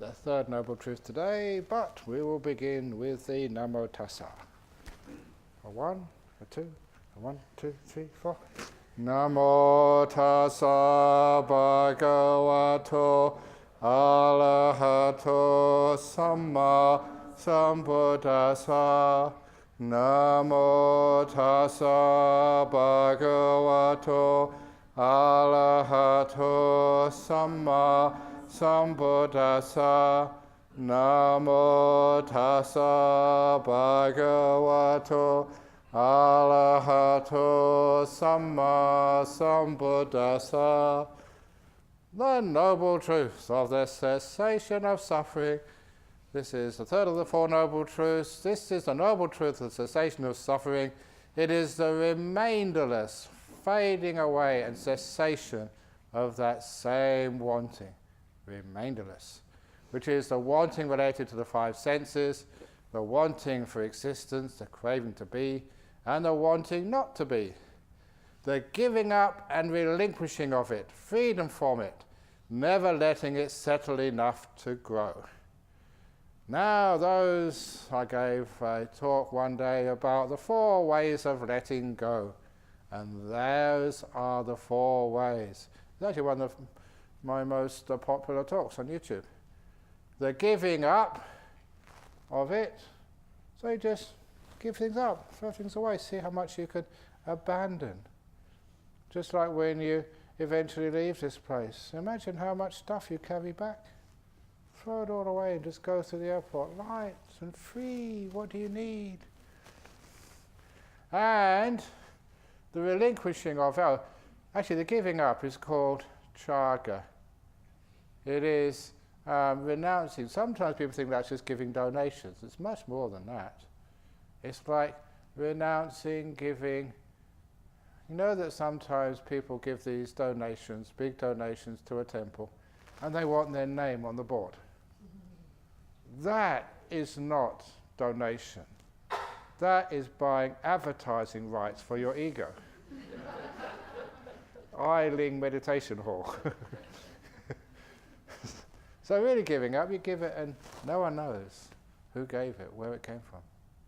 the third Noble Truth today, but we will begin with the Namo Tassa. A 1, a 2, a 1, 2, 3, 4. Namo Tassa Bhagavato Arahato Samma Sambuddhassa. Namo Tassa Bhagavato Arahato Samma Sambuddhassa. Namo Tassa Bhagavato Arahato Samma Sambuddhassa. The Noble Truths of the cessation of suffering. This is the third of the Four Noble Truths. This is the Noble Truth of the cessation of suffering. It is the remainderless fading away and cessation of that same wanting, remainderless, which is the wanting related to the five senses, the wanting for existence, the craving to be, and the wanting not to be, the giving up and relinquishing of it, freedom from it, never letting it settle enough to grow. Now I gave a talk one day about the 4 ways of letting go, and those are the 4 ways. It's actually one of my most popular talks on YouTube. The giving up of it, so you just give things up, throw things away, see how much you can abandon. Just like when you eventually leave this place, imagine how much stuff you carry back. Throw it all away and just go to the airport, light and free. What do you need? And the relinquishing of, actually the giving up is called chaga. It is renouncing. Sometimes people think that's just giving donations. It's much more than that. It's like renouncing, giving. You know that sometimes people give these donations, big donations to a temple, and they want their name on the board. That is not donation. That is buying advertising rights for your ego. Eiling Meditation Hall. So really giving up, you give it and no one knows who gave it, where it came from.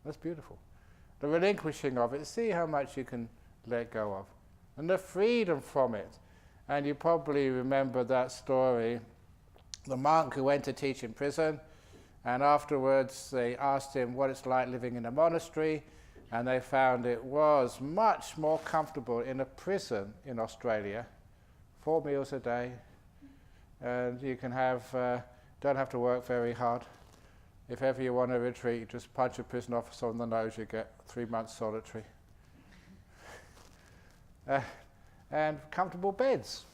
That's beautiful. The relinquishing of it, see how much you can let go of. And the freedom from it. And you probably remember that story, the monk who went to teach in prison, and afterwards they asked him what it's like living in a monastery, and they found it was much more comfortable in a prison in Australia, 4 meals a day, and you can have, don't have to work very hard. If ever you want to retreat, you just punch a prison officer on the nose, you get 3 months solitary. And comfortable beds,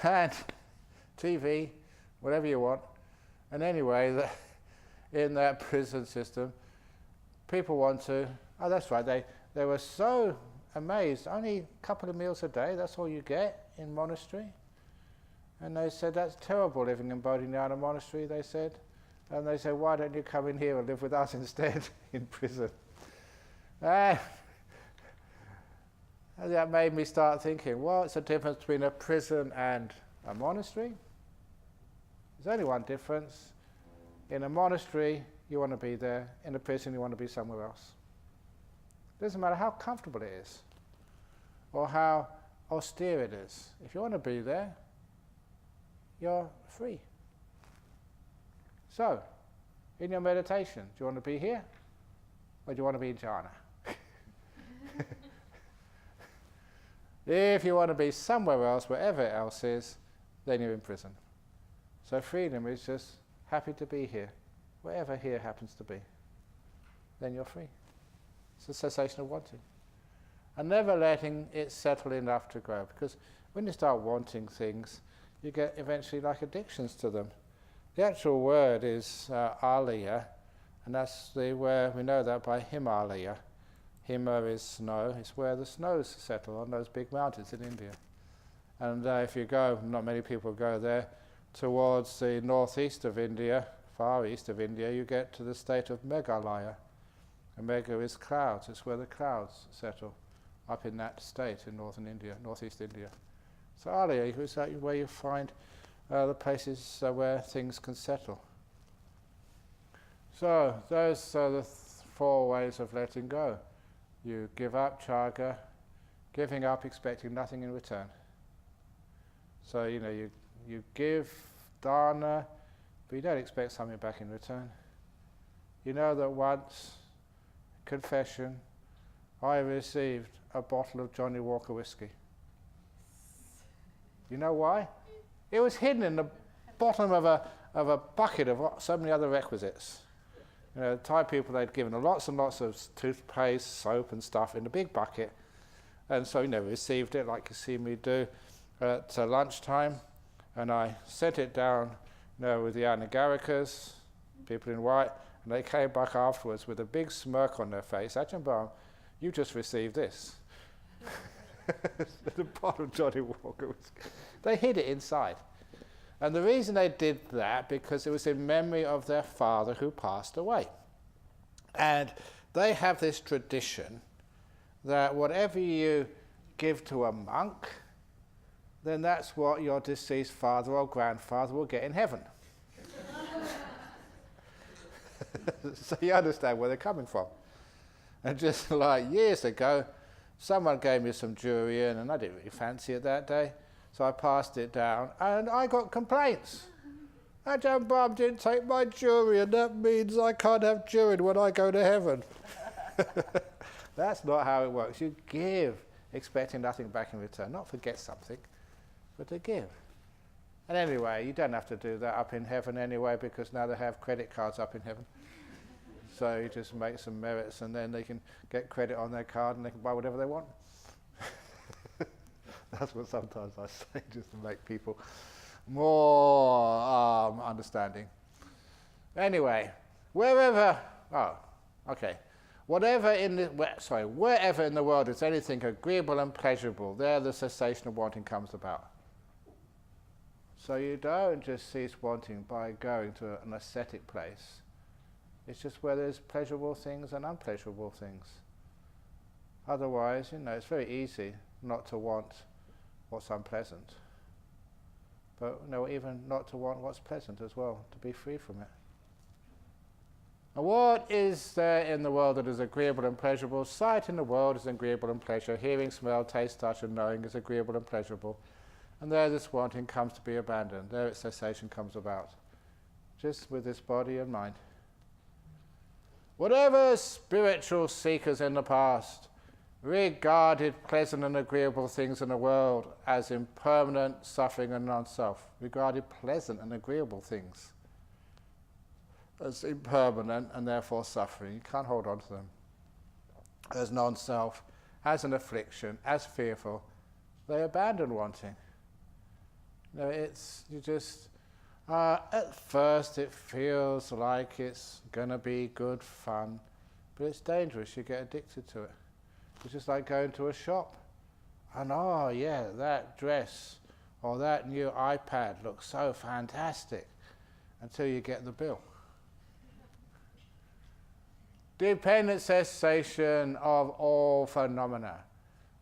and TV, whatever you want. And anyway, in that prison system, people want to, that's right, they were so amazed, only a couple of meals a day, that's all you get in monastery. And they said, that's terrible living in Bodhinyana monastery, they said. And they said, why don't you come in here and live with us instead in prison? And that made me start thinking, what's the difference between a prison and a monastery? There's only one difference. In a monastery, you want to be there. In a prison, you want to be somewhere else. It doesn't matter how comfortable it is or how austere it is. If you want to be there, you're free. So, in your meditation, do you want to be here or do you want to be in jhana? If you want to be somewhere else, wherever else is, then you're in prison. So freedom is just happy to be here, wherever here happens to be. Then you're free. It's a cessation of wanting. And never letting it settle enough to grow. Because when you start wanting things, you get eventually like addictions to them. The actual word is alaya, and that's the where we know that by Himalaya. Hima is snow. It's where the snows settle on those big mountains in India. And if you go, not many people go there, towards the northeast of India, far east of India, you get to the state of Meghalaya. And Megha is clouds. It's where the clouds settle, up in that state in northern India, northeast India. So Alaya is where you find the places where things can settle. So those are the four ways of letting go. You give up chaga, giving up expecting nothing in return. So you give dana, but you don't expect something back in return. You know that once, confession, I received a bottle of Johnny Walker whiskey. You know why? It was hidden in the bottom of a bucket of so many other requisites. Thai people, they'd given lots and lots of toothpaste, soap and stuff in a big bucket. And so received it like you see me do at lunchtime. And I sent it down with the Anagarikas, people in white, and they came back afterwards with a big smirk on their face. Ajahn Brahm, you just received this. The bottle of Johnny Walker. They hid it inside. And the reason they did that, because it was in memory of their father who passed away. And they have this tradition that whatever you give to a monk, then that's what your deceased father or grandfather will get in heaven. So you understand where they're coming from. And just like years ago, someone gave me some durian, and I didn't really fancy it that day. So I passed it down, and I got complaints. Ajahn Brahm didn't take my durian. That means I can't have durian when I go to heaven. That's not how it works. You give, expecting nothing back in return. Not forget something, but to give. And anyway, you don't have to do that up in heaven anyway, because now they have credit cards up in heaven. So you just make some merits, and then they can get credit on their card, and they can buy whatever they want. That's what sometimes I say, just to make people more understanding. Anyway, wherever in the world is anything agreeable and pleasurable, there the cessation of wanting comes about. So you don't just cease wanting by going to an ascetic place. It's just where there's pleasurable things and unpleasurable things. Otherwise, it's very easy not to want what's unpleasant. But even not to want what's pleasant as well, to be free from it. And what is there in the world that is agreeable and pleasurable? Sight in the world is agreeable and pleasure. Hearing, smell, taste, touch and knowing is agreeable and pleasurable. And there this wanting comes to be abandoned. There its cessation comes about. Just with this body and mind. Whatever spiritual seekers in the past regarded pleasant and agreeable things in the world as impermanent, suffering and non-self. Regarded pleasant and agreeable things as impermanent and therefore suffering. You can't hold on to them. As non-self, as an affliction, as fearful. They abandon wanting. At first it feels like it's going to be good fun, but it's dangerous. You get addicted to it. It's just like going to a shop. And that dress or that new iPad looks so fantastic until you get the bill. Dependent cessation of all phenomena,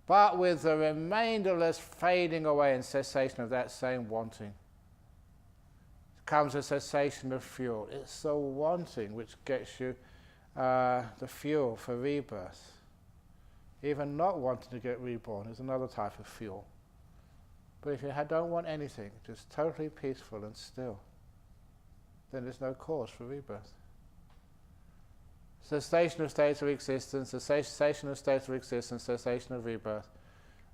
but with the remainderless fading away and cessation of that same wanting comes a cessation of fuel. It's the wanting which gets you the fuel for rebirth. Even not wanting to get reborn is another type of fuel. But if you don't want anything, just totally peaceful and still, then there's no cause for rebirth. Cessation of states of existence, cessation of states of existence, cessation of rebirth.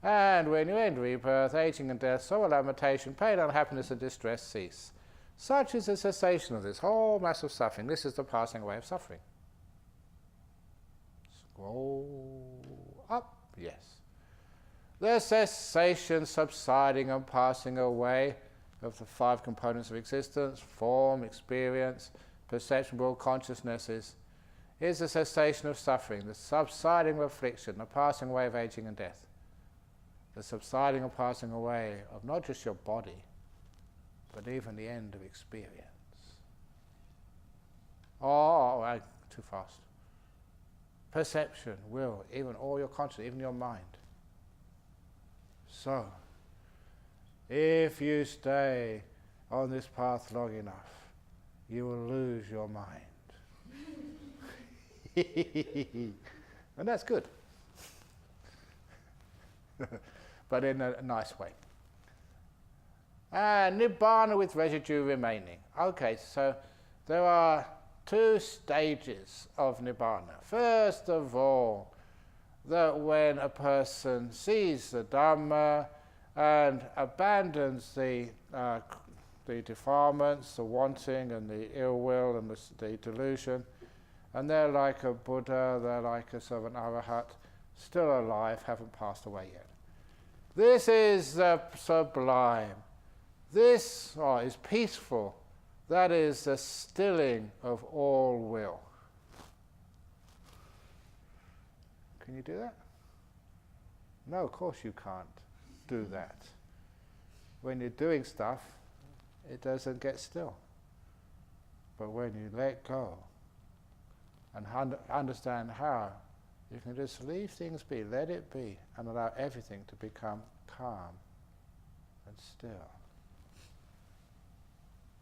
And when you end rebirth, aging and death, sorrow, lamentation, pain, unhappiness and distress cease. Such is the cessation of this whole mass of suffering. This is the passing away of suffering. Scroll up, yes. The cessation, subsiding and passing away of the five components of existence, form, experience, perceptible consciousnesses, is the cessation of suffering, the subsiding of affliction, the passing away of aging and death. The subsiding and passing away of not just your body, but even the end of experience. Too fast. Perception, will, even all your consciousness, even your mind. So, if you stay on this path long enough, you will lose your mind. And that's good. But in a nice way. And Nibbana with residue remaining. Okay, so there are two stages of Nibbana. First of all, that when a person sees the Dhamma and abandons the defilements, the wanting and the ill will and the delusion, and they're like a Buddha, they're like a sort of an Arahat, still alive, haven't passed away yet. This is the sublime. This is peaceful. That is the stilling of all will. Can you do that? No, of course you can't do that. When you're doing stuff, it doesn't get still. But when you let go and understand how, you can just leave things be, let it be, and allow everything to become calm and still.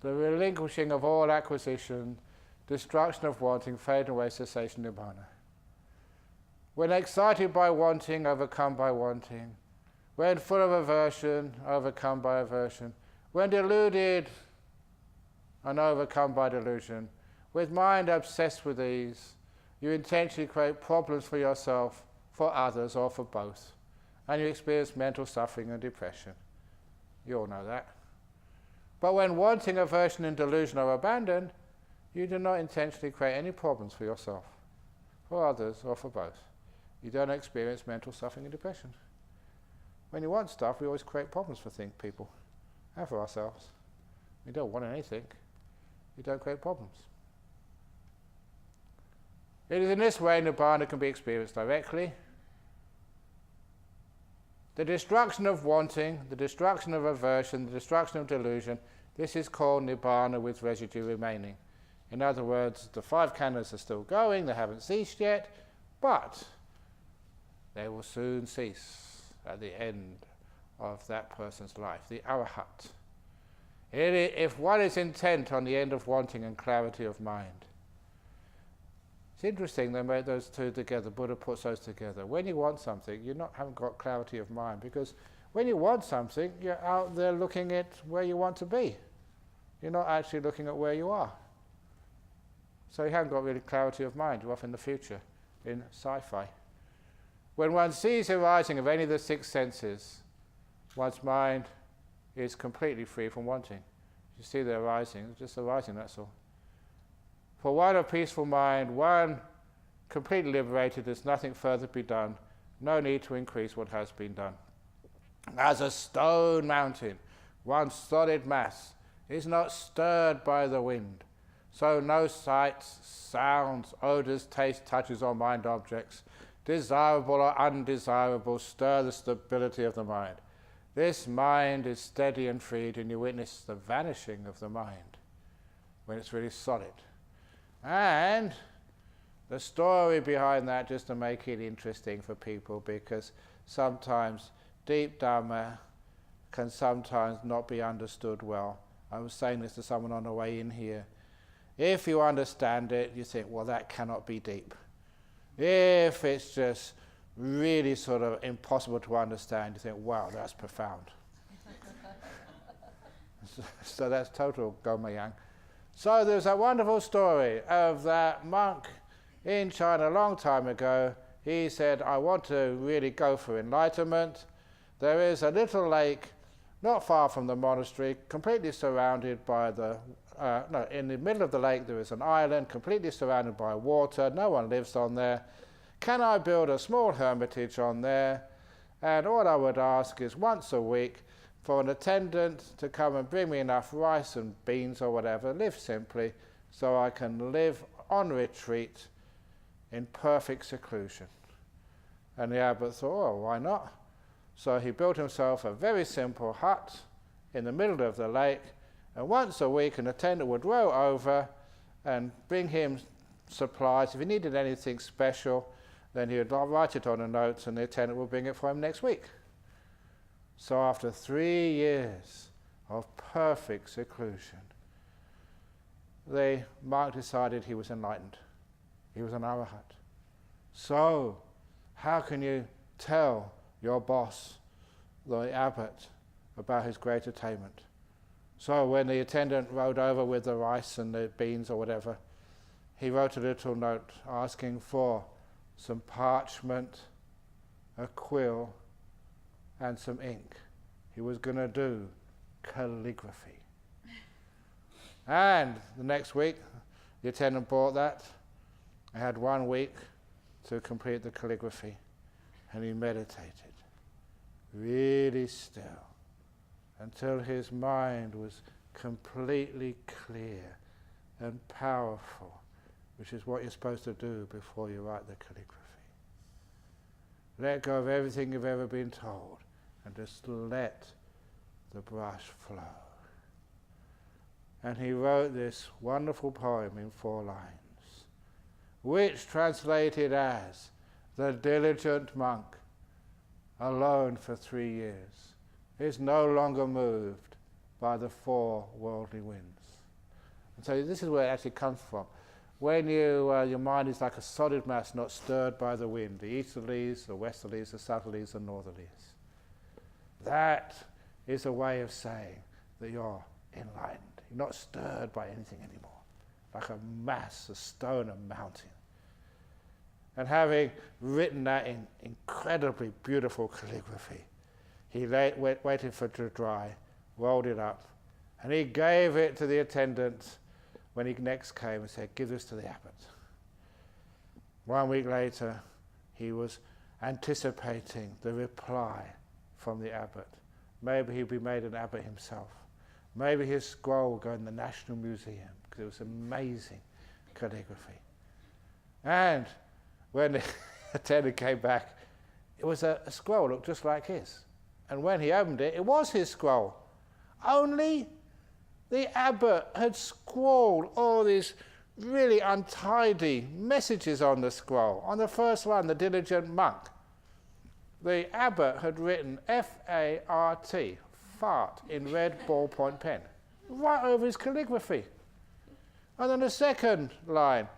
The relinquishing of all acquisition, destruction of wanting, fade away, cessation, Nibbana. When excited by wanting, overcome by wanting. When full of aversion, overcome by aversion. When deluded and overcome by delusion. With mind obsessed with these, you intentionally create problems for yourself, for others, or for both. And you experience mental suffering and depression. You all know that. But when wanting, aversion, and delusion are abandoned, you do not intentionally create any problems for yourself, for others, or for both. You don't experience mental suffering and depression. When you want stuff, we always create problems for people, and for ourselves. You don't want anything, you don't create problems. It is in this way Nibbana can be experienced directly. The destruction of wanting, the destruction of aversion, the destruction of delusion, this is called Nibbana with residue remaining. In other words, the 5 khandhas are still going, they haven't ceased yet, but they will soon cease at the end of that person's life, the Arahat. If one is intent on the end of wanting and clarity of mind. It's interesting they made those two together, Buddha puts those together. When you want something, haven't got clarity of mind, because when you want something, you're out there looking at where you want to be. You're not actually looking at where you are. So you haven't got really clarity of mind, you're off in the future, in sci-fi. When one sees the arising of any of the 6 senses, one's mind is completely free from wanting. You see the arising, it's just arising, that's all. For one of peaceful mind, one completely liberated, there's nothing further to be done, no need to increase what has been done. As a stone mountain, one solid mass, is not stirred by the wind, so no sights, sounds, odours, tastes, touches or mind objects, desirable or undesirable, stir the stability of the mind. This mind is steady and freed, and you witness the vanishing of the mind when it's really solid. And the story behind that, just to make it interesting for people, because sometimes deep Dhamma can sometimes not be understood well. I was saying this to someone on the way in here. If you understand it, you think, well, that cannot be deep. If it's just really sort of impossible to understand, you think, wow, that's profound. So that's total Gomayang. So there's a wonderful story of that monk in China a long time ago. He said, I want to really go for enlightenment. There is a little lake not far from the monastery, completely surrounded by in the middle of the lake there is an island completely surrounded by water. No one lives on there. Can I build a small hermitage on there? And all I would ask is once a week for an attendant to come and bring me enough rice and beans or whatever, live simply, so I can live on retreat in perfect seclusion. And the abbot thought, oh, why not? So he built himself a very simple hut in the middle of the lake, and once a week an attendant would row over and bring him supplies. If he needed anything special, then he would write it on a note and the attendant would bring it for him next week. So after 3 years, of perfect seclusion. The monk decided he was enlightened. He was an arahant. So, how can you tell your boss, the abbot, about his great attainment? So when the attendant rode over with the rice and the beans or whatever, he wrote a little note asking for some parchment, a quill, and some ink. He was going to do calligraphy. And the next week, the attendant bought that. I had 1 week to complete the calligraphy, and he meditated, really still, until his mind was completely clear and powerful, which is what you're supposed to do before you write the calligraphy. Let go of everything you've ever been told, and just let the brush flow. And he wrote this wonderful poem in 4 lines, which translated as, "The diligent monk, alone for 3 years, is no longer moved by the 4 worldly winds." And so this is where it actually comes from. When your mind is like a solid mass not stirred by the wind, the easterlies, the westerlies, the southerlies, the northerlies. That is a way of saying that you're enlightened. You're not stirred by anything anymore, like a mass, a stone, a mountain. And having written that in incredibly beautiful calligraphy, he waited for it to dry, rolled it up, and he gave it to the attendant when he next came and said, "Give this to the abbot." 1 week later, he was anticipating the reply from the abbot. Maybe he'd be made an abbot himself. Maybe his scroll would go in the National Museum, because it was amazing calligraphy. And when the attendant came back, it was a scroll that looked just like his. And when he opened it, it was his scroll. Only the abbot had scrawled all these really untidy messages on the scroll. On the first one, the diligent monk, the abbot had written F-A-R-T, fart, in red ballpoint pen, right over his calligraphy. And then the second line,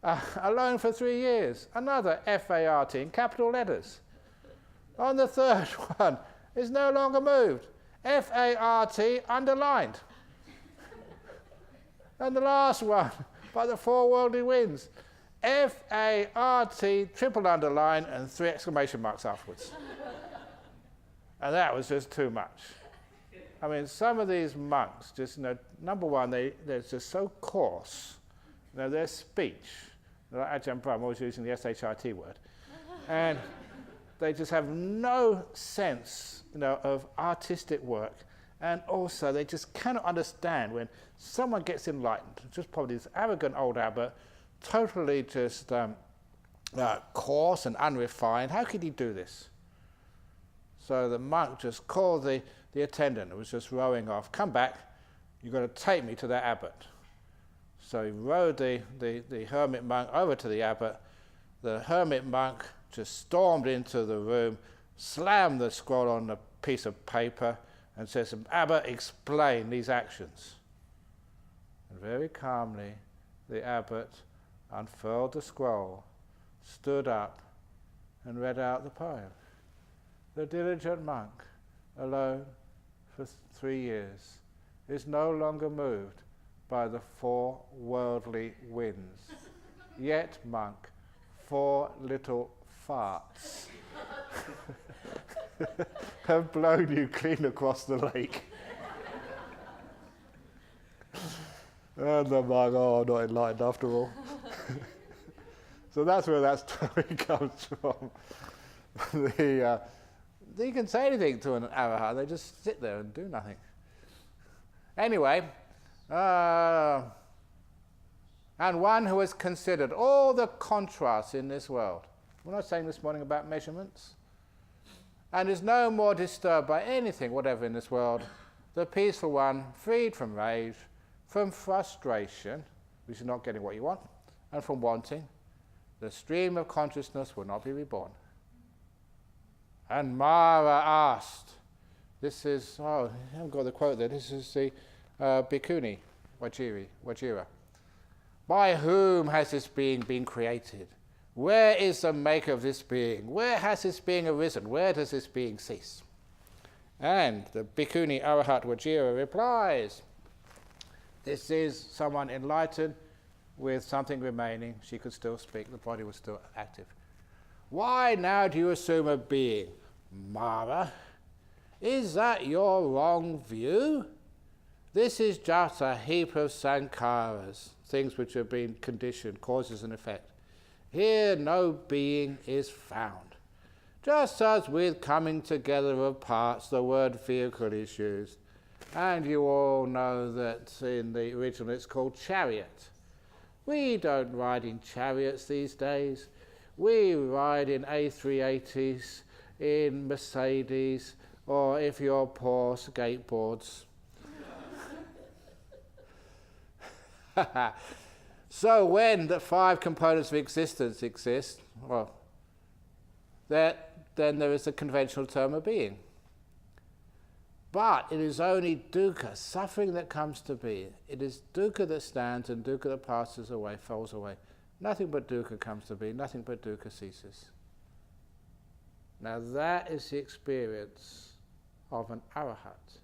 alone for 3 years, another F-A-R-T in capital letters. On the third one, is no longer moved, F-A-R-T underlined. And the last one, by the 4 worldly winds, F-A-R-T triple underline and 3 exclamation marks afterwards. And that was just too much. I mean, some of these monks just, number one, they're just so coarse. Their speech, like Ajahn Brahm, always using the S-H-I-T word, and they just have no sense, of artistic work, and also they just cannot understand when someone gets enlightened, just probably this arrogant old abbot, totally just coarse and unrefined. How could he do this? So the monk just called the attendant who was just rowing off, "Come back, you've got to take me to that abbot." So he rowed the hermit monk over to the abbot. The hermit monk just stormed into the room, slammed the scroll on a piece of paper, and says, "Abbot, explain these actions." And very calmly, the abbot unfurled the scroll, stood up, and read out the poem. The diligent monk, alone for 3 years, is no longer moved by the 4 worldly winds. Yet, monk, 4 little farts have blown you clean across the lake. And the monk, not enlightened after all. So that's where that story comes from. You can say anything to an arahant, they just sit there and do nothing. Anyway, and one who has considered all the contrasts in this world. We're not saying this morning about measurements. And is no more disturbed by anything, whatever in this world. The peaceful one, freed from rage, from frustration, which is not getting what you want, and from wanting, the stream of consciousness will not be reborn. And Mara asked, This is, I haven't got the quote there, this is the Bhikkhuni, Vajira. By whom has this being been created? Where is the maker of this being? Where has this being arisen? Where does this being cease? And the Bhikkhuni Arahat Vajira replies, this is someone enlightened with something remaining. She could still speak, the body was still active. Why now do you assume a being? Mara, is that your wrong view? This is just a heap of sankharas, things which have been conditioned, causes and effect. Here no being is found. Just as with coming together of parts, the word vehicle is used. And you all know that in the original it's called chariot. We don't ride in chariots these days. We ride in A380s, in Mercedes, or if you're poor, skateboards. So when the 5 components of existence exist, well, then there is a conventional term of being. But it is only dukkha, suffering, that comes to be. It is dukkha that stands and dukkha that passes away, falls away. Nothing but dukkha comes to be, nothing but dukkha ceases. Now that is the experience of an arahat.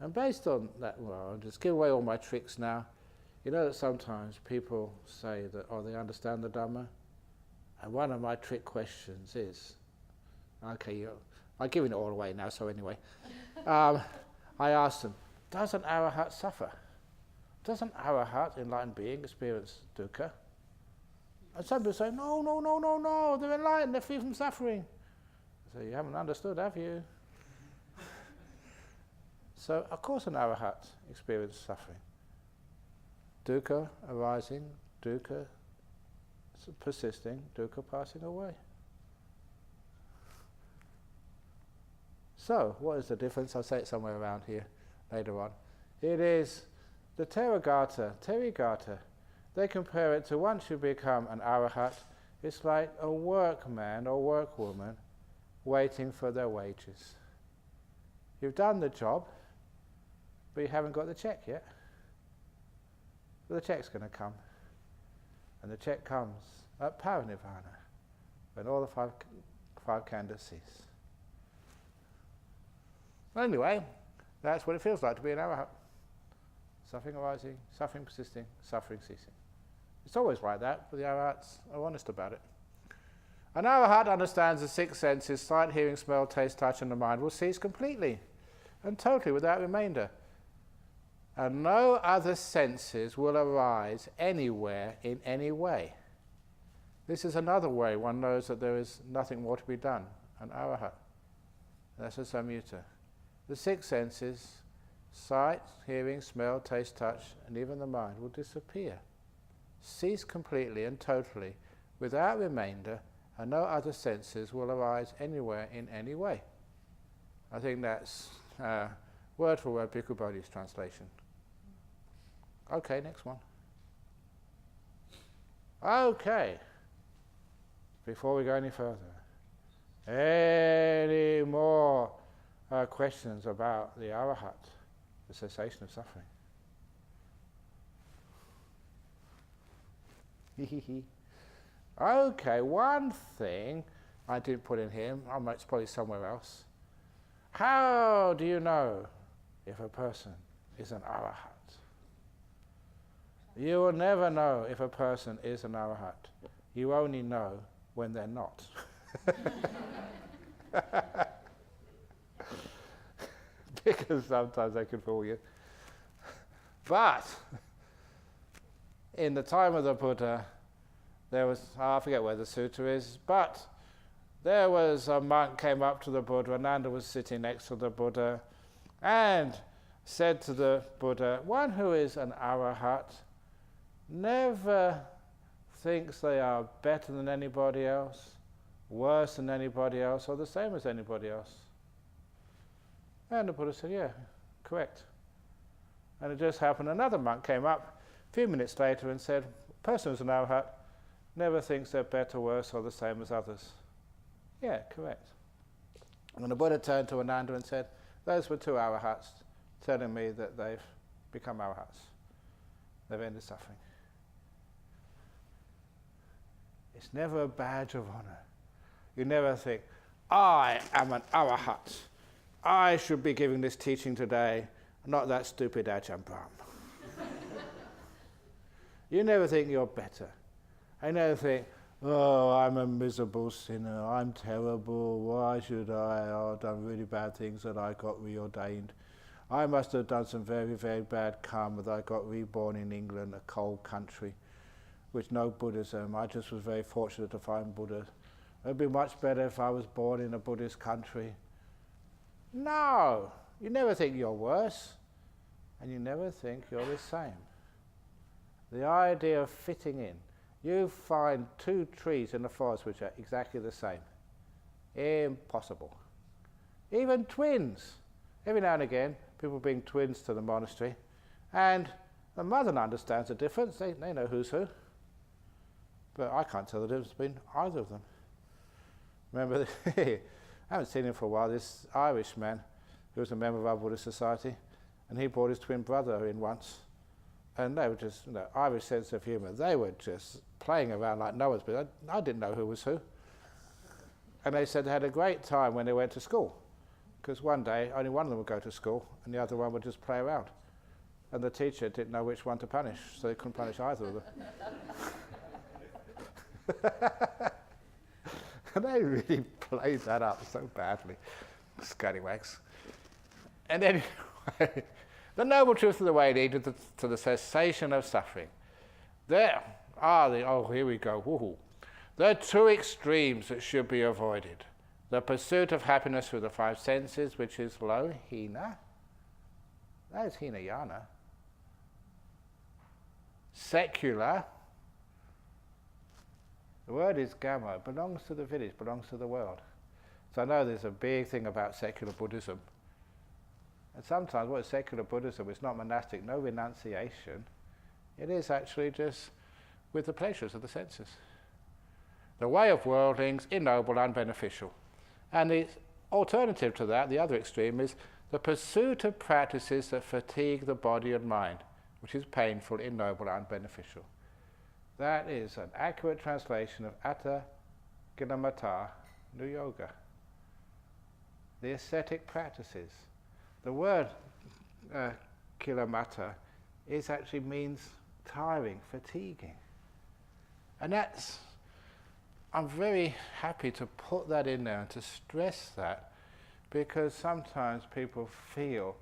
And based on that, well, I'll just give away all my tricks now. You know that sometimes people say that, oh, they understand the Dhamma? And one of my trick questions is, okay, I'm giving it all away now, so anyway. I asked them, does an arahat suffer? Does an arahat, enlightened being, experience dukkha? And some people say, no, they're enlightened, they're free from suffering. I say, you haven't understood, have you? So, of course an arahat experiences suffering. Dukkha arising, dukkha persisting, dukkha passing away. So, what is the difference? I'll say it somewhere around here later on. It is the Therigatha. They compare it to once you become an arahat, it's like a workman or workwoman waiting for their wages. You've done the job, but you haven't got the check yet. But the check's going to come. And the check comes at parinirvana, when all the five khandhas cease. Anyway, that's what it feels like to be an arahat. Suffering arising, suffering persisting, suffering ceasing. It's always like that, but the arahats are honest about it. An arahat understands the 6 senses, sight, hearing, smell, taste, touch, and the mind will cease completely and totally without remainder. And no other senses will arise anywhere in any way. This is another way one knows that there is nothing more to be done, an arahat. That's a samyutta. The 6 senses, sight, hearing, smell, taste, touch, and even the mind will disappear, cease completely and totally, without remainder, and no other senses will arise anywhere in any way. I think that's word for word Bhikkhu Bodhi's translation. Okay, next one. Okay, before we go any further, any more questions about the arahat, the cessation of suffering? Okay, one thing I didn't put in here, it's probably somewhere else. How do you know if a person is an arahat? You will never know if a person is an arahat. You only know when they're not. Because sometimes they can fool you. But in the time of the Buddha, there was, I forget where the sutta is, but there was a monk came up to the Buddha, Ananda was sitting next to the Buddha, and said to the Buddha, one who is an arahat never thinks they are better than anybody else, worse than anybody else, or the same as anybody else. And the Buddha said, yeah, correct. And it just happened, another monk came up a few minutes later and said, a person who's an arahat never thinks they're better, worse, or the same as others. Yeah, correct. And the Buddha turned to Ananda and said, those were 2 arahats telling me that they've become arahats. They've ended suffering. It's never a badge of honor. You never think, I am an arahat. I should be giving this teaching today, not that stupid Ajahn Brahm. You never think you're better. I never think, oh, I'm a miserable sinner, I'm terrible, why should I? Oh, I've done really bad things that I got reordained. I must have done some very, very bad karma that I got reborn in England, a cold country, with no Buddhism. I just was very fortunate to find Buddha. It would be much better if I was born in a Buddhist country. No, you never think you're worse, and you never think you're the same. The idea of fitting in. You find 2 trees in the forest which are exactly the same. Impossible. Even twins. Every now and again, people bring twins to the monastery, and the mother understands the difference. They know who's who. But I can't tell the difference between either of them. Remember, I haven't seen him for a while, this Irish man who was a member of our Buddhist society, and he brought his twin brother in once. And they were just, Irish sense of humour. They were just playing around like Noah's business. I didn't know who was who. And they said they had a great time when they went to school. Because one day, only one of them would go to school, and the other one would just play around. And the teacher didn't know which one to punish, so they couldn't punish either of them. And they really played that up so badly. Scallywags. And anyway, the noble truth of the way leads to the cessation of suffering. There are here we go. Woohoo. There are 2 extremes that should be avoided. The pursuit of happiness through the 5 senses, which is low, hina. That is hinayana. Secular. The word is gamma. It belongs to the village, belongs to the world. So I know there's a big thing about secular Buddhism. And sometimes what is secular Buddhism? It's not monastic, no renunciation. It is actually just with the pleasures of the senses. The way of worldlings, ignoble and beneficial. And the alternative to that, the other extreme, is the pursuit of practices that fatigue the body and mind, which is painful, ignoble and beneficial. That is an accurate translation of Atta Gilamata Nu Yoga. The ascetic practices. The word kilamata actually means tiring, fatiguing. And I'm very happy to put that in there and to stress that, because sometimes people feel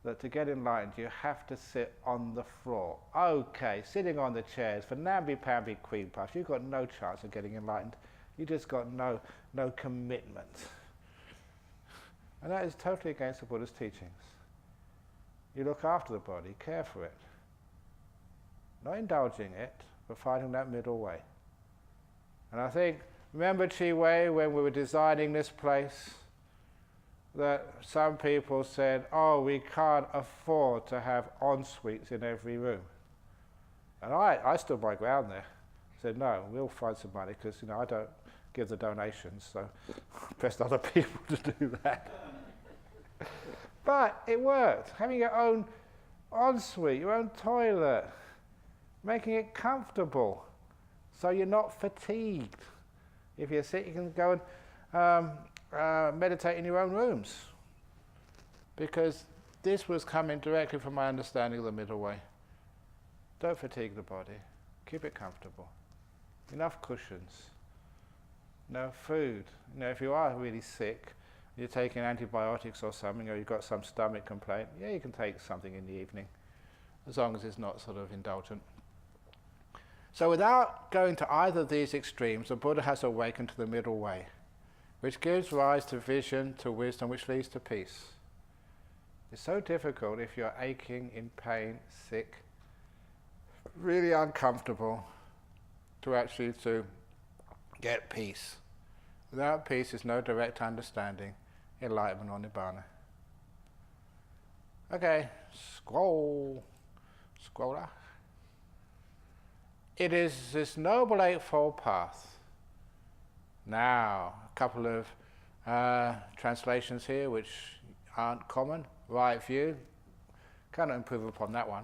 that to get enlightened you have to sit on the floor. Okay, sitting on the chairs for namby-pamby queen puffs, you've got no chance of getting enlightened. You just got no commitment. And that is totally against the Buddha's teachings. You look after the body, care for it. Not indulging it, but finding that middle way. And I think, remember Chi Wei, when we were designing this place, that some people said, oh, we can't afford to have en-suites in every room. And I stood my ground there. Said, no, we'll find some money, because I don't give the donations, so pressed other people to do that. But it worked. Having your own ensuite, your own toilet, making it comfortable so you're not fatigued. If you're sick, you can go and meditate in your own rooms. Because this was coming directly from my understanding of the middle way. Don't fatigue the body. Keep it comfortable. Enough cushions. No food. If you are really sick, you're taking antibiotics or something, or you've got some stomach complaint, yeah, you can take something in the evening, as long as it's not sort of indulgent. So without going to either of these extremes, the Buddha has awakened to the middle way, which gives rise to vision, to wisdom, which leads to peace. It's so difficult if you're aching, in pain, sick, really uncomfortable, to get peace. Without peace is no direct understanding, enlightenment or nibbana. Okay, scroll. It is this noble eightfold path. Now, a couple of Translations here which aren't common. Right view, cannot improve upon that one.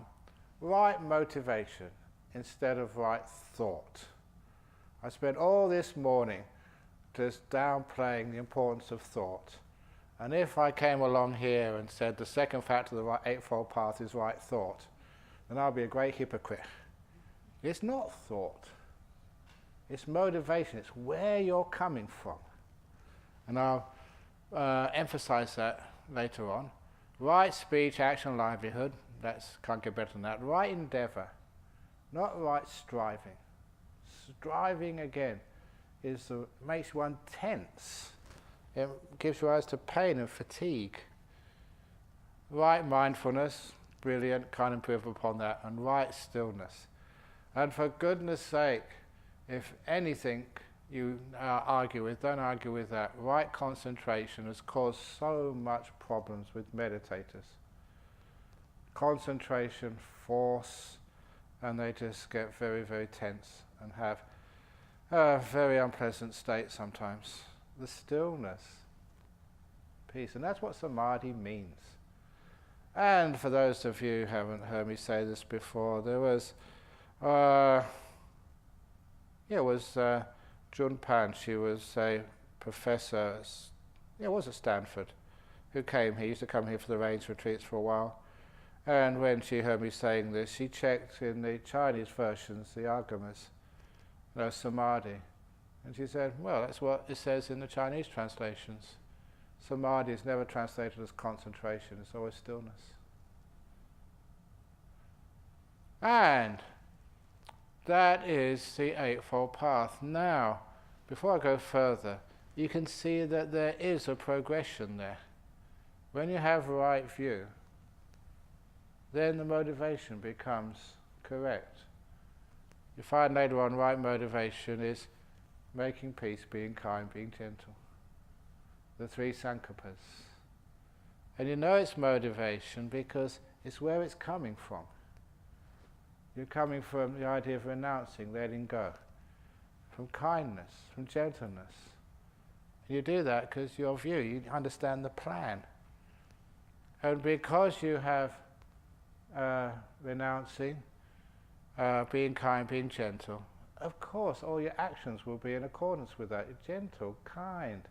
Right motivation instead of right thought. I spent all this morning just downplaying the importance of thought. And if I came along here and said the second factor of the right Eightfold Path is right thought, then I'll be a great hypocrite. It's not thought. It's motivation. It's where you're coming from. And I'll emphasize that later on. Right speech, action, livelihood. Can't get better than that. Right endeavor, not right striving. Striving, again, makes one tense. It gives rise to pain and fatigue. Right mindfulness, brilliant, can't improve upon that. And right stillness. And for goodness sake, if anything you argue with, don't argue with that. Right concentration has caused so much problems with meditators. Concentration, force, and they just get very, very tense and have a very unpleasant state sometimes. The stillness, peace, and that's what samadhi means. And for those of you who haven't heard me say this before, there was Jun Pan. She was a professor, was at Stanford, who came here. Used to come here for the rains retreats for a while. And when she heard me saying this, she checked in the Chinese versions, the agamas, samadhi. And she said, well, that's what it says in the Chinese translations. Samadhi is never translated as concentration, it's always stillness. And that is the Eightfold Path. Now, before I go further, you can see that there is a progression there. When you have right view, then the motivation becomes correct. You find later on right motivation is making peace, being kind, being gentle. The three sankappas. And you know it's motivation because it's where it's coming from. You're coming from the idea of renouncing, letting go, from kindness, from gentleness. And you do that because your view, you understand the plan. And because you have renouncing, being kind, being gentle, of course all your actions will be in accordance with that. You're gentle, kind,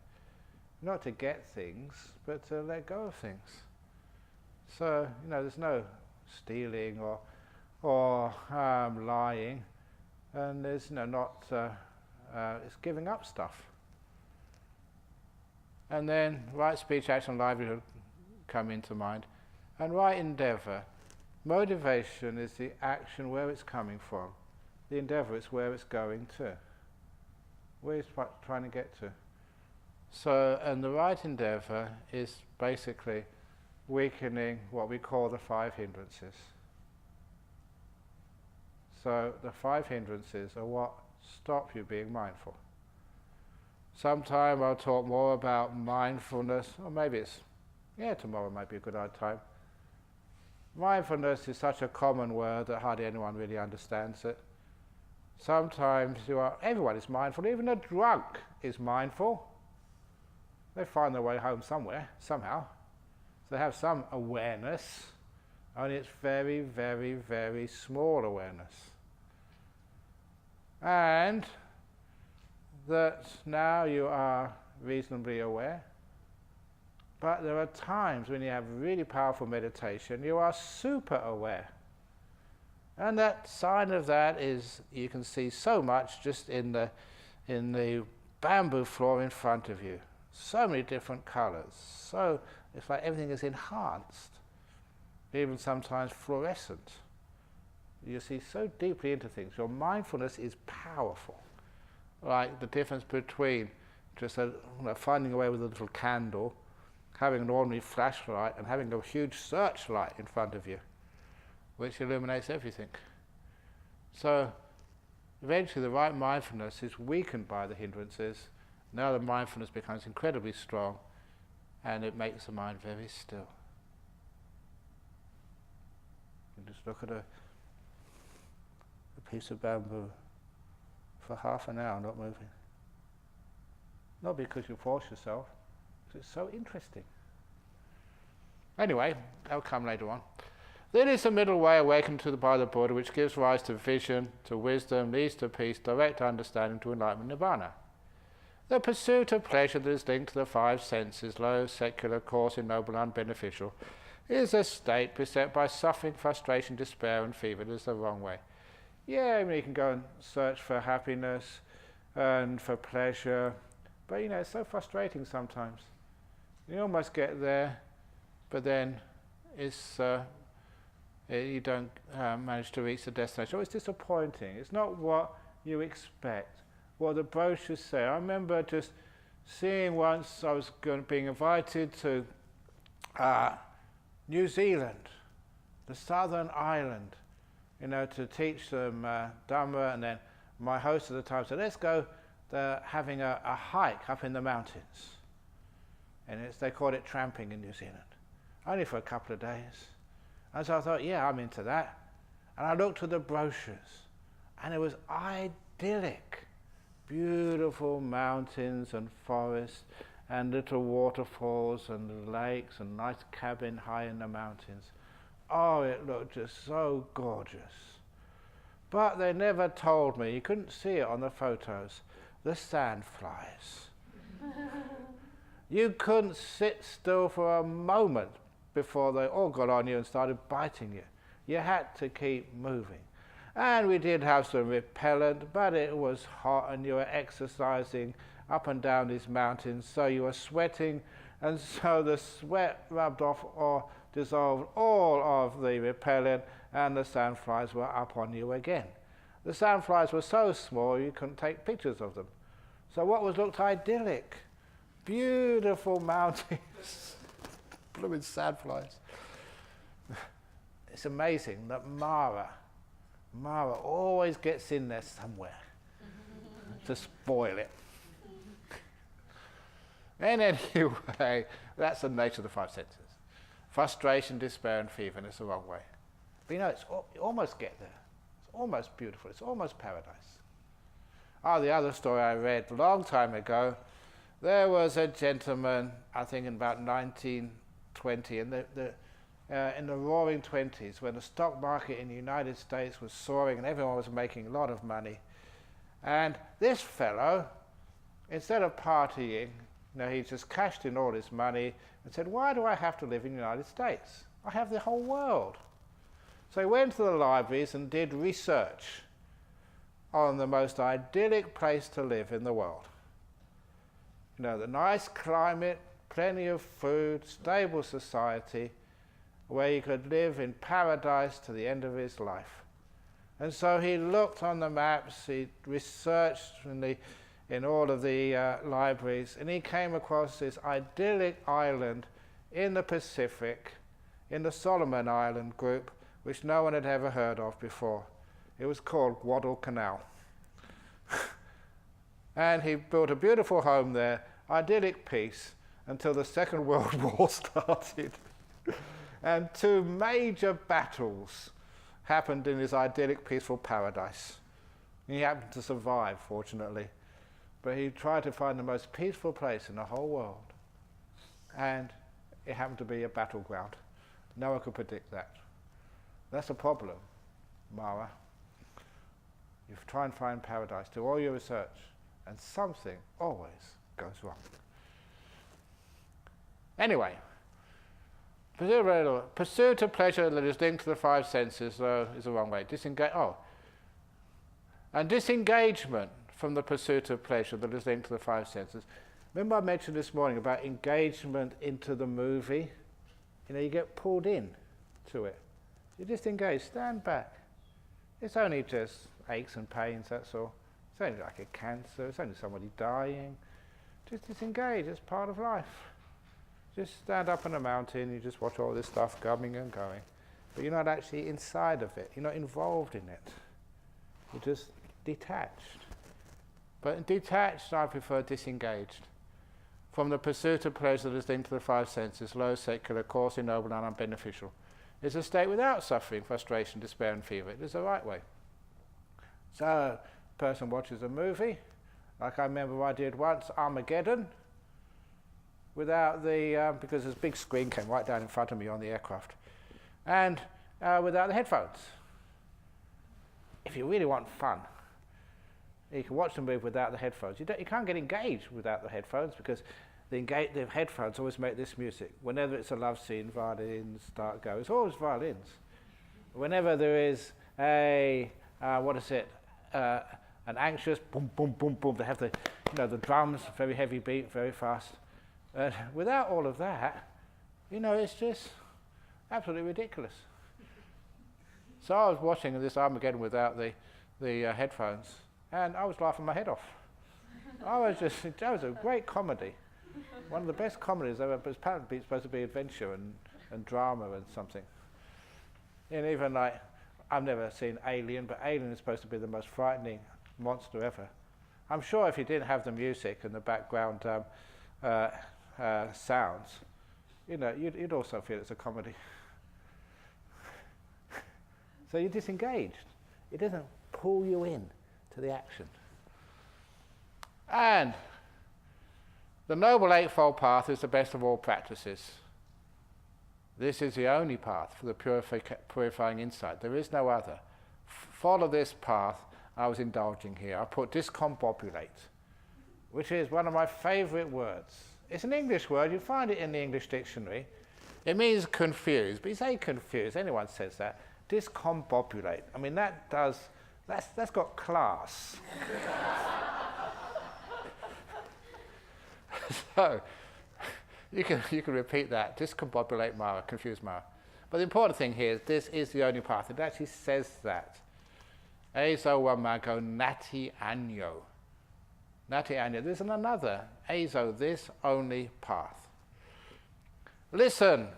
not to get things, but to let go of things. So, there's no stealing or lying, and there's it's giving up stuff. And then right speech, action, livelihood come into mind, and right endeavor. Motivation is the action where it's coming from. The endeavor is where it's going to. Where it's trying to get to. So, and the right endeavor is basically weakening what we call the 5 hindrances. So the 5 hindrances are what stop you being mindful. Sometime I'll talk more about mindfulness, or maybe tomorrow might be a good time. Mindfulness is such a common word that hardly anyone really understands it. Sometimes everyone is mindful, even a drunk is mindful. They find their way home somewhere, somehow. So they have some awareness, only it's very, very, very small awareness. And that now you are reasonably aware. But there are times when you have really powerful meditation, you are super aware. And that sign of that is, you can see so much just in the bamboo floor in front of you. So many different colors. So it's like everything is enhanced, even sometimes fluorescent. You see so deeply into things. Your mindfulness is powerful. Like the difference between just finding a way with a little candle, having an ordinary flashlight, and having a huge searchlight in front of you, which illuminates everything. So eventually the right mindfulness is weakened by the hindrances. Now the mindfulness becomes incredibly strong, and it makes the mind very still. You just look at a piece of bamboo for half an hour not moving. Not because you force yourself, It's so interesting. Anyway, that'll come later on. Then is the middle way awakened by the Buddha, which gives rise to vision, to wisdom, leads to peace, direct understanding, to enlightenment, nirvana. The pursuit of pleasure that is linked to the five senses, low, secular, coarse, ignoble, unbeneficial, is a state beset by suffering, frustration, despair, and fever. It is the wrong way. Yeah, I mean, you can go and search for happiness and for pleasure, but it's so frustrating sometimes. You almost get there, but then you don't manage to reach the destination. It's disappointing. It's not what you expect, what the brochures say. I remember just seeing once I was being invited to New Zealand, the southern island, to teach them Dhamma, and then my host at the time said, let's go. They're having a hike up in the mountains. And they called it tramping in New Zealand, only for a couple of days. And so I thought, yeah, I'm into that. And I looked at the brochures, and it was idyllic. Beautiful mountains and forests, and little waterfalls and lakes, and nice cabin high in the mountains. Oh, it looked just so gorgeous. But they never told me, you couldn't see it on the photos, the sandflies. You couldn't sit still for a moment before they all got on you and started biting you. You had to keep moving. And we did have some repellent, but it was hot and you were exercising up and down these mountains, so you were sweating, and so the sweat rubbed off or dissolved all of the repellent, and the sandflies were up on you again. The sandflies were so small you couldn't take pictures of them. So what looked idyllic? Beautiful mountains, blooming sandflies. It's amazing that Mara always gets in there somewhere to spoil it. And anyway, that's the nature of the five senses. Frustration, despair, and fever, and it's the wrong way. But you almost get there. It's almost beautiful. It's almost paradise. The other story I read a long time ago, there was a gentleman, I think in about 1920, in the roaring 20s, when the stock market in the United States was soaring and everyone was making a lot of money. And this fellow, instead of partying, he just cashed in all his money and said, why do I have to live in the United States? I have the whole world. So he went to the libraries and did research on the most idyllic place to live in the world. The nice climate, plenty of food, stable society, where he could live in paradise to the end of his life. And so he looked on the maps, he researched in all of the libraries, and he came across this idyllic island in the Pacific, in the Solomon Island group, which no one had ever heard of before. It was called Guadalcanal. And he built a beautiful home there, idyllic peace, until the Second World War started. And 2 major battles happened in his idyllic, peaceful paradise. He happened to survive, fortunately. But he tried to find the most peaceful place in the whole world. And it happened to be a battleground. No one could predict that. That's a problem, Mara. You try and find paradise, do all your research, and something always goes wrong. Anyway, pursuit of pleasure that is linked to the five senses is the wrong way. And disengagement from the pursuit of pleasure that is linked to the five senses. Remember I mentioned this morning about engagement into the movie? You get pulled in to it. You disengage, stand back. It's only just aches and pains, that's all. It's only like a cancer, it's only somebody dying. Just disengage, it's part of life. Just stand up on a mountain, you just watch all this stuff coming and going. But you're not actually inside of it, you're not involved in it. You're just detached. But detached, I prefer disengaged. From the pursuit of pleasure that is linked to the five senses, low, secular, coarse, ignoble, and unbeneficial. It's a state without suffering, frustration, despair, and fever. It is the right way. So, a person watches a movie, like I remember I did once, Armageddon. without the, because this big screen came right down in front of me on the aircraft, and without the headphones. If you really want fun, you can watch the movie without the headphones. You can't get engaged without the headphones because the headphones always make this music. Whenever it's a love scene, violins start going. It's always violins. Whenever there is a, an anxious boom, boom, boom, boom, they have the, the drums, very heavy beat, very fast. Without all of that, it's just absolutely ridiculous. So I was watching this Armageddon without the headphones, and I was laughing my head off. That was a great comedy. One of the best comedies ever, but it's apparently supposed to be adventure and drama and something. And even like, I've never seen Alien, but Alien is supposed to be the most frightening monster ever. I'm sure if you didn't have the music and the background sounds, you'd also feel it's a comedy. So you're disengaged. It doesn't pull you in to the action. And the Noble Eightfold Path is the best of all practices. This is the only path for the purifying insight. There is no other. Follow this path. I was indulging here. I put discombobulate, which is one of my favorite words. It's an English word. You find it in the English dictionary. It means confused, but you say confused. Anyone says that. Discombobulate. I mean, that's got class. So, you can repeat that. Discombobulate Mara, confuse Mara. But the important thing here is this is the only path. It actually says that. Ezo wamago nati anyo. Nati anyo. There's another. Ezo, this only path. Listen,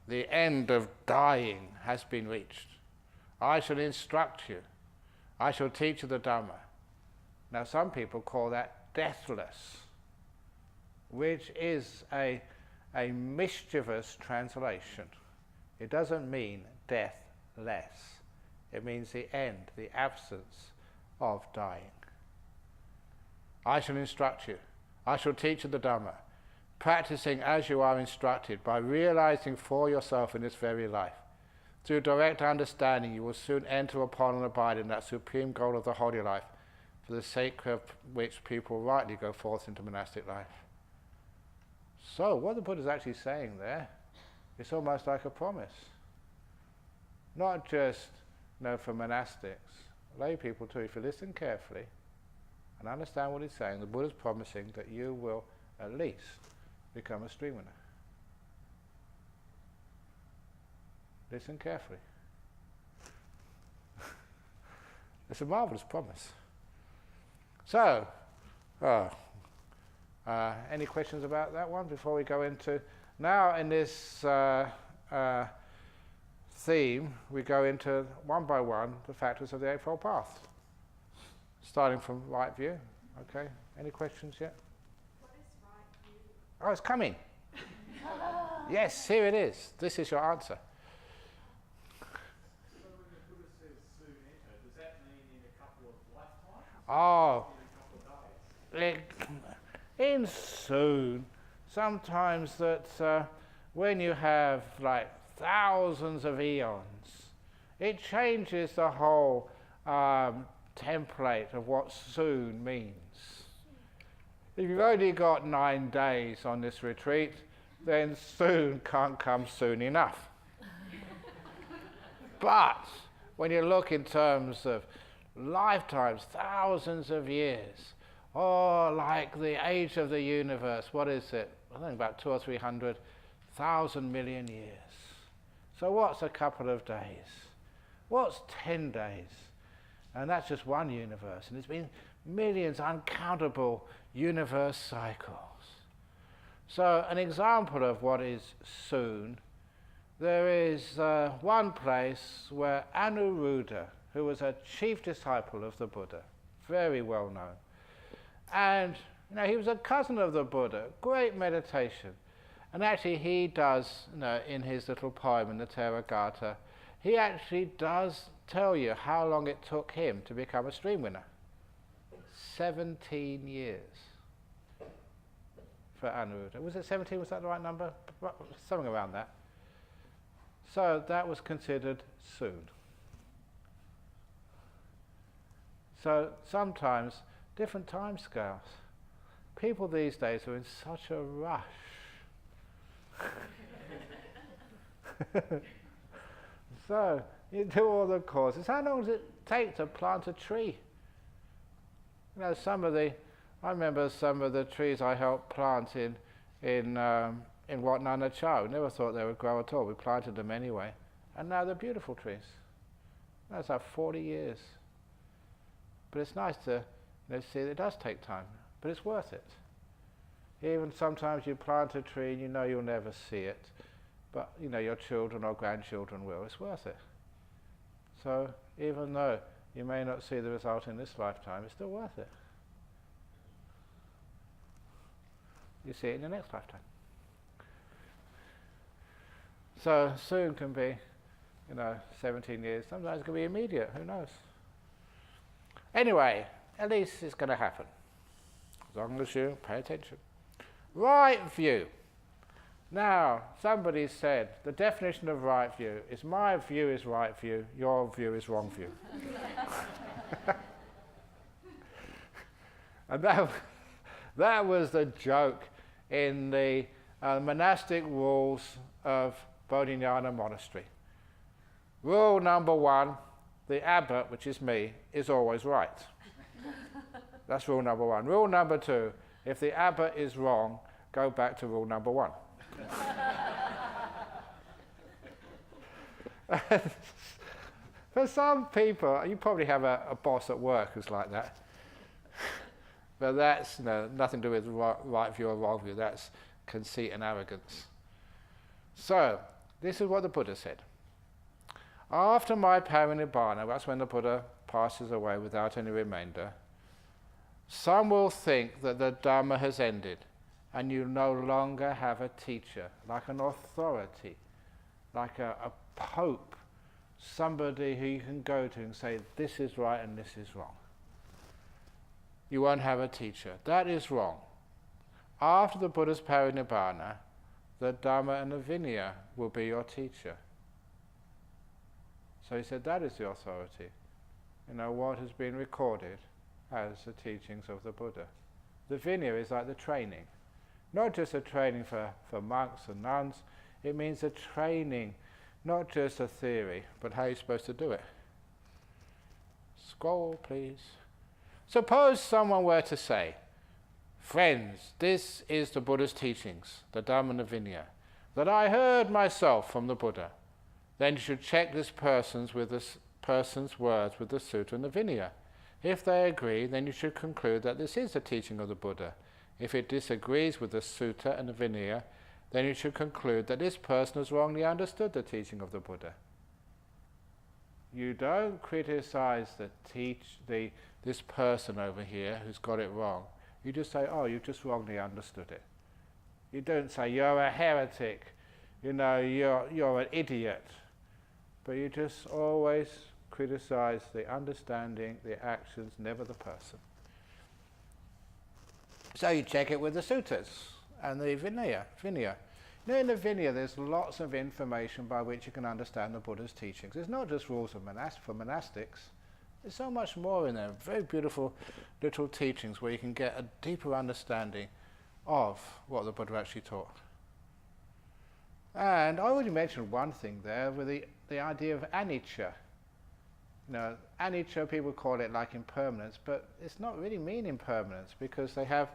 the end of dying has been reached. I shall instruct you. I shall teach you the Dhamma. Now some people call that deathless, which is a mischievous translation. It doesn't mean deathless. It means the end, the absence of dying. I shall instruct you. I shall teach you the Dhamma, practicing as you are instructed by realizing for yourself in this very life. Through direct understanding, you will soon enter upon and abide in that supreme goal of the holy life, for the sake of which people rightly go forth into monastic life. So, what the Buddha is actually saying there, it's almost like a promise. Not just, for monastics, lay people too. If you listen carefully and understand what he's saying, the Buddha's promising that you will at least become a stream winner. Listen carefully. It's a marvelous promise. So, any questions about that one before we go into... Now in this theme, we go into one by one the factors of the Eightfold Path. Starting from right view. Okay, any questions yet? What is right view? Oh, it's coming. Yes, here it is. This is your answer. So when the Buddha says soon enter, does that mean in a couple of lifetimes? Oh, In a couple of days? in soon, sometimes that when you have like thousands of eons, it changes the whole template of what soon means. If you've only got 9 days on this retreat, then soon can't come soon enough. But when you look in terms of lifetimes, thousands of years, or like the age of the universe, what is it? I think about 200 or 300,000 million years. So what's a couple of days? What's 10 days? And that's just one universe, and there's been millions, uncountable universe cycles. So an example of what is soon, there is one place where Anuruddha, who was a chief disciple of the Buddha, very well known, and he was a cousin of the Buddha, great meditation. And actually he does, in his little poem in the Theragatha, he actually does tell you how long it took him to become a stream winner. 17 years. for Anuruddha. Was it 17? Was that the right number? Something around that. So that was considered soon. So sometimes different time scales. People these days are in such a rush. So you do all the courses. How long does it take to plant a tree? You know, I remember some of the trees I helped plant in Wat Nana Chai. We never thought they would grow at all. We planted them anyway, and now they're beautiful trees. That's like 40 years. But it's nice to see that it does take time, but it's worth it. Even sometimes you plant a tree and you know you'll never see it, but your children or grandchildren will. It's worth it. So even though you may not see the result in this lifetime, it's still worth it. You see it in the next lifetime. So soon can be, 17 years. Sometimes it can be immediate. Who knows? Anyway, at least it's going to happen, as long as you pay attention. Right view. Now, somebody said the definition of right view is my view is right view, your view is wrong view. And that was the joke in the monastic rules of Bodhinyana monastery. Rule number 1, the abbot, which is me, is always right. That's rule number 1. Rule number 2, if the abbot is wrong, go back to rule number 1. For some people, you probably have a boss at work who's like that. But that's nothing to do with right view or wrong view. That's conceit and arrogance. So, this is what the Buddha said. After my parinibbana, that's when the Buddha passes away without any remainder, some will think that the Dhamma has ended and you no longer have a teacher, like an authority, like a pope, somebody who you can go to and say, this is right and this is wrong. You won't have a teacher. That is wrong. After the Buddha's parinibbana, the Dhamma and the Vinaya will be your teacher. So he said that is the authority. What has been recorded as the teachings of the Buddha. The Vinaya is like the training. Not just a training for monks and nuns, it means a training, not just a theory, but how you're supposed to do it. Scroll, please. Suppose someone were to say, friends, this is the Buddha's teachings, the Dhamma and the Vinaya, that I heard myself from the Buddha. Then you should check this person's words with the Sutta and the Vinaya. If they agree, then you should conclude that this is the teaching of the Buddha. If it disagrees with the Sutta and the Vinaya, then you should conclude that this person has wrongly understood the teaching of the Buddha. You don't criticize this person over here who's got it wrong. You just say, oh, you just wrongly understood it. You don't say, you're a heretic, you're an idiot. But you just always criticize the understanding, the actions, never the person. So you check it with the suttas and the Vinaya. In the Vinaya there's lots of information by which you can understand the Buddha's teachings. It's not just rules for monastics. There's so much more in there. Very beautiful little teachings where you can get a deeper understanding of what the Buddha actually taught. And I already mentioned one thing there with the idea of anicca. Anicca, people call it like impermanence, but it's not really mean impermanence because they have,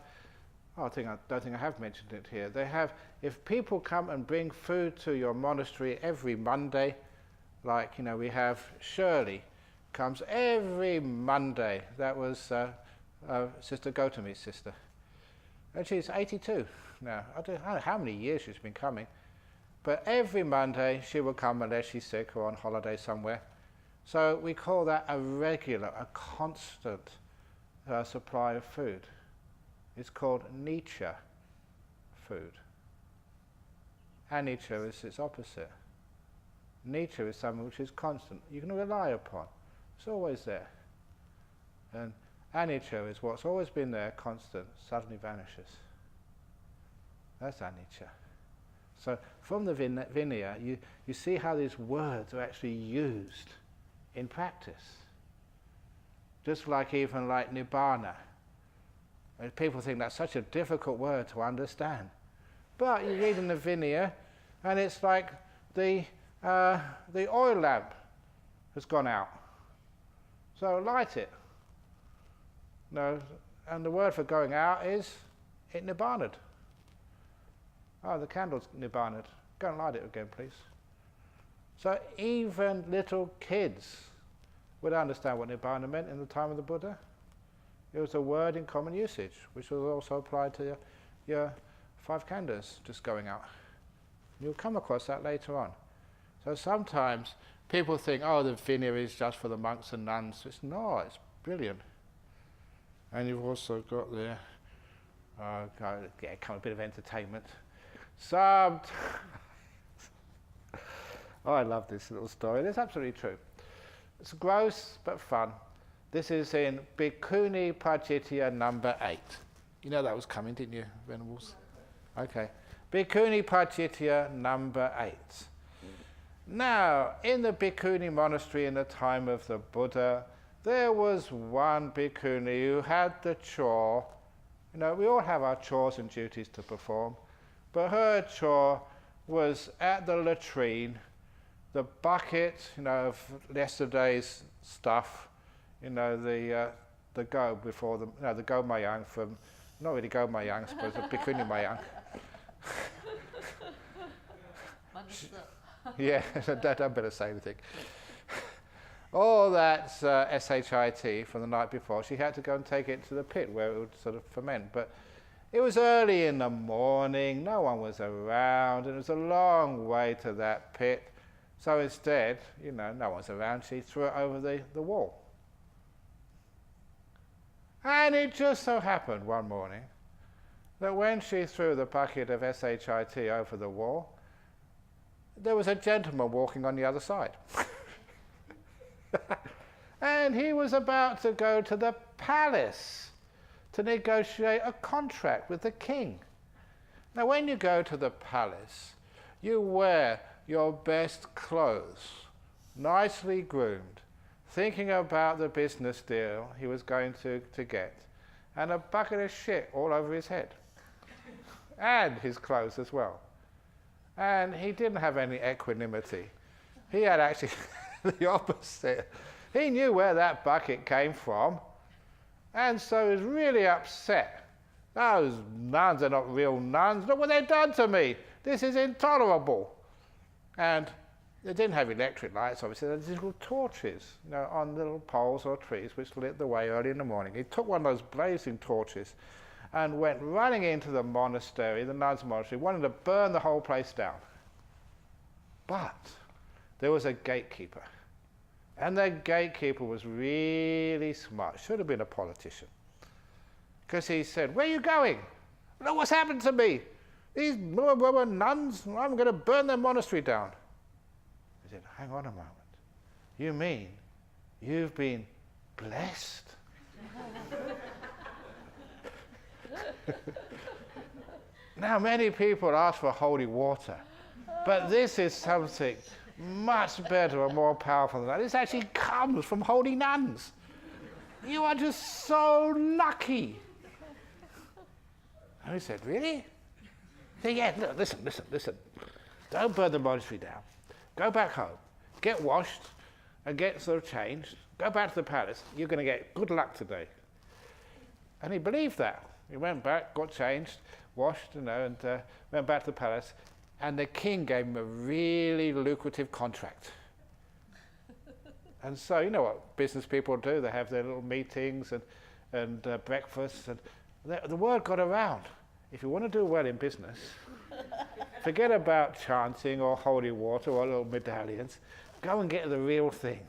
I don't think I have mentioned it here, they have, if people come and bring food to your monastery every Monday, like, we have Shirley comes every Monday. That was Sister Gautami's sister. And she's 82 now. I don't know how many years she's been coming. But every Monday she will come unless she's sick or on holiday somewhere. So we call that a regular, a constant supply of food. It's called nicca food. Anicca is its opposite. Nicca is something which is constant. You can rely upon. It's always there. And anicca is what's always been there, constant, suddenly vanishes. That's anicca. So from the Vinaya, you see how these words are actually used in practice. Just like even like nibbana. And people think that's such a difficult word to understand. But you read in the Vinaya, and it's like the oil lamp has gone out. So light it. No, and the word for going out is it nibbanaed. Oh, the candle's nibbanaed. Go and light it again, please. So even little kids would understand what nibbana meant in the time of the Buddha. It was a word in common usage, which was also applied to your 5 khandhas just going out. You'll come across that later on. So sometimes people think, oh, the Vinaya is just for the monks and nuns. It's not, it's brilliant. And you've also got there, come a bit of entertainment. Oh, I love this little story. It's absolutely true. It's gross but fun. This is in Bhikkhuni Pajitya number 8. You know that was coming, didn't you, Venables? Okay. Bhikkhuni Pajitya number 8. Now, in the Bhikkhuni monastery in the time of the Buddha, there was one bhikkhuni who had the chore. You know, we all have our chores and duties to perform, but her chore was at the latrine, the bucket, you know, of yesterday's stuff, you know, the go before them, no, the go mayang from, not really go mayang, I suppose, the bhikkhuni mayang. Yeah, don't better say anything. All that shit from the night before, she had to go and take it to the pit where it would sort of ferment. But it was early in the morning, no one was around, and it was a long way to that pit. So instead, you know, no one's around, she threw it over the wall. And it just so happened one morning that when she threw the bucket of shit over the wall, there was a gentleman walking on the other side. And he was about to go to the palace to negotiate a contract with the king. Now, when you go to the palace, you wear your best clothes, nicely groomed, thinking about the business deal he was going to get, and a bucket of shit all over his head, and his clothes as well. And he didn't have any equanimity. He had actually the opposite. He knew where that bucket came from, and so he was really upset. Those nuns are not real nuns. Look what they've done to me. This is intolerable. And they didn't have electric lights, obviously. They had little torches, you know, on little poles or trees, which lit the way early in the morning. He took one of those blazing torches and went running into the monastery, the nuns' monastery, wanting to burn the whole place down. But there was a gatekeeper. And the gatekeeper was really smart. Should have been a politician. Because he said, where are you going? Look what's happened to me. These nuns, I'm going to burn their monastery down. He said, hang on a moment. You mean you've been blessed? Now, many people ask for holy water, but this is something much better and more powerful than that. This actually comes from holy nuns. You are just so lucky. And he said, really? He said, yeah, look, listen. Don't burn the monastery down. Go back home, get washed, and get sort of changed. Go back to the palace. You're going to get good luck today. And he believed that. He went back, got changed, washed, you know, and went back to the palace. And the king gave him a really lucrative contract. And so, you know what business people do? They have their little meetings and breakfasts. And the word got around. If you want to do well in business, forget about chanting or holy water or little medallions. Go and get the real thing.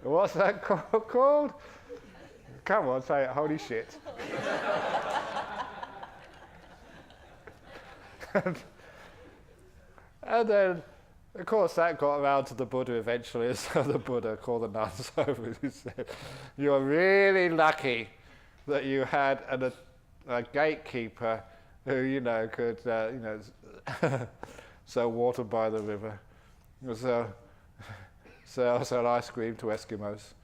What's that called? Come on, say it. Holy shit. And then Of course, that got around to the Buddha eventually, so the Buddha called the nuns over and said, "You're really lucky that you had a gatekeeper who, could, sell water by the river, sell ice cream to Eskimos.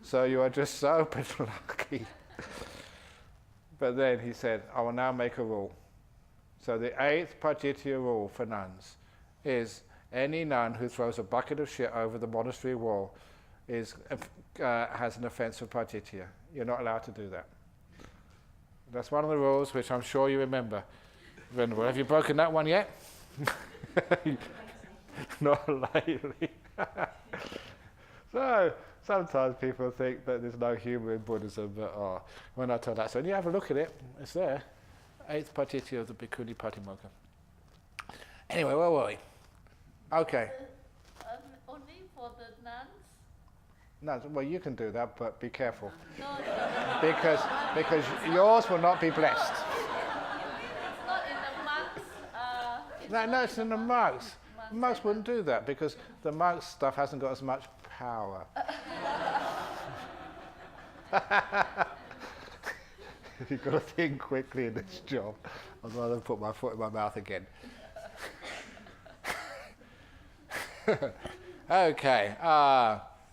So you are just so lucky." But then he said, "I will now make a rule." So the 8th Pajitya rule for nuns is any nun who throws a bucket of shit over the monastery wall has an offence of Pajitya. You're not allowed to do that. That's one of the rules which I'm sure you remember. Venerable, have you broken that one yet? Not lately. So sometimes people think that there's no humour in Buddhism, but when I tell that, so you have a look at it, it's there. 8th Pajitya of the Bhikkhuni Patimokkha. Anyway, where were we? Okay. Only for the nuns? No, well, you can do that, but be careful. No. Because yours will not be blessed. It's not in the monks. No, it's in the monks. The monks wouldn't do that because the monks' stuff hasn't got as much power. You've got to think quickly in this job. I'd rather put my foot in my mouth again. Okay,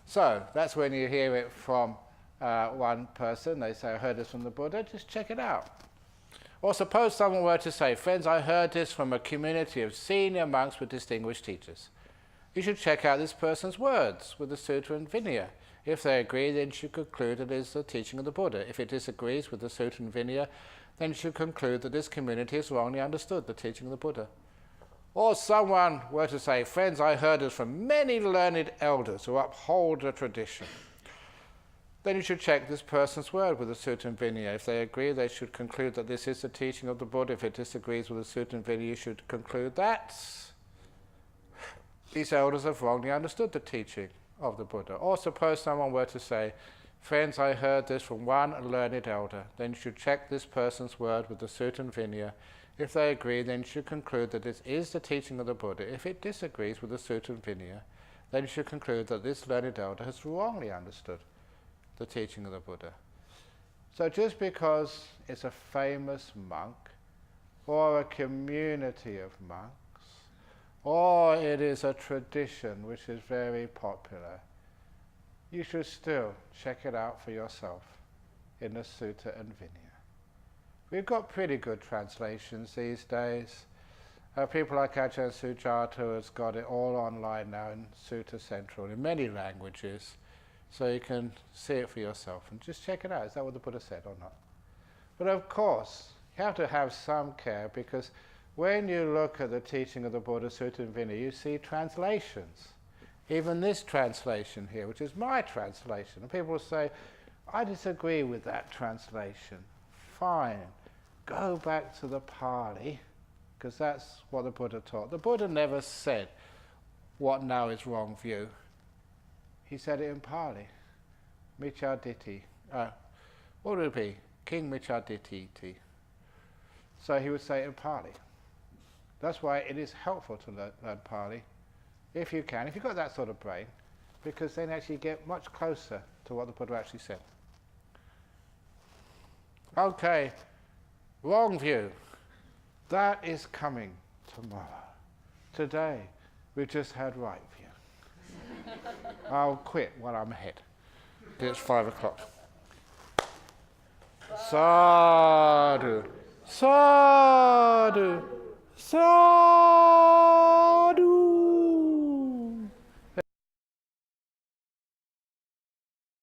so that's when you hear it from one person. They say, "I heard this from the Buddha," just check it out. Or suppose someone were to say, "Friends, I heard this from a community of senior monks with distinguished teachers." You should check out this person's words with the Sutta and Vinaya. If they agree, then you should conclude that it is the teaching of the Buddha. If it disagrees with the Sutta and Vinaya, then you should conclude that this community has wrongly understood the teaching of the Buddha. Or someone were to say, "Friends, I heard this from many learned elders who uphold the tradition." Then you should check this person's word with the Sutta and Vinaya. If they agree, they should conclude that this is the teaching of the Buddha. If it disagrees with the Sutta and Vinaya, you should conclude that these elders have wrongly understood the teaching of the Buddha. Or suppose someone were to say, "Friends, I heard this from one learned elder." Then you should check this person's word with the Sutta and Vinaya. If they agree, then you should conclude that this is the teaching of the Buddha. If it disagrees with the Sutta and Vinaya, then you should conclude that this learned elder has wrongly understood the teaching of the Buddha. So just because it's a famous monk, or a community of monks, or it is a tradition which is very popular, you should still check it out for yourself in the Sutta and Vinaya. We've got pretty good translations these days. People like Ajahn Sujata has got it all online now in Sutta Central in many languages, so you can see it for yourself and just check it out. Is that what the Buddha said or not? But of course, you have to have some care, because when you look at the teaching of the Buddha, Sutta and Vinaya, you see translations. Even this translation here, which is my translation, and people will say, "I disagree with that translation." Fine, go back to the Pali, because that's what the Buddha taught. The Buddha never said what now is wrong view. He said it in Pali. Micchaditi. What would it be? King Micchaditi. So he would say it in Pali. That's why it is helpful to learn Pali, if you can, if you've got that sort of brain, because then actually you get much closer to what the Buddha actually said. Okay, wrong view. That is coming tomorrow. Today, we've just had right view. I'll quit while I'm ahead. It's 5 o'clock. Sadhu, sadhu, sadhu.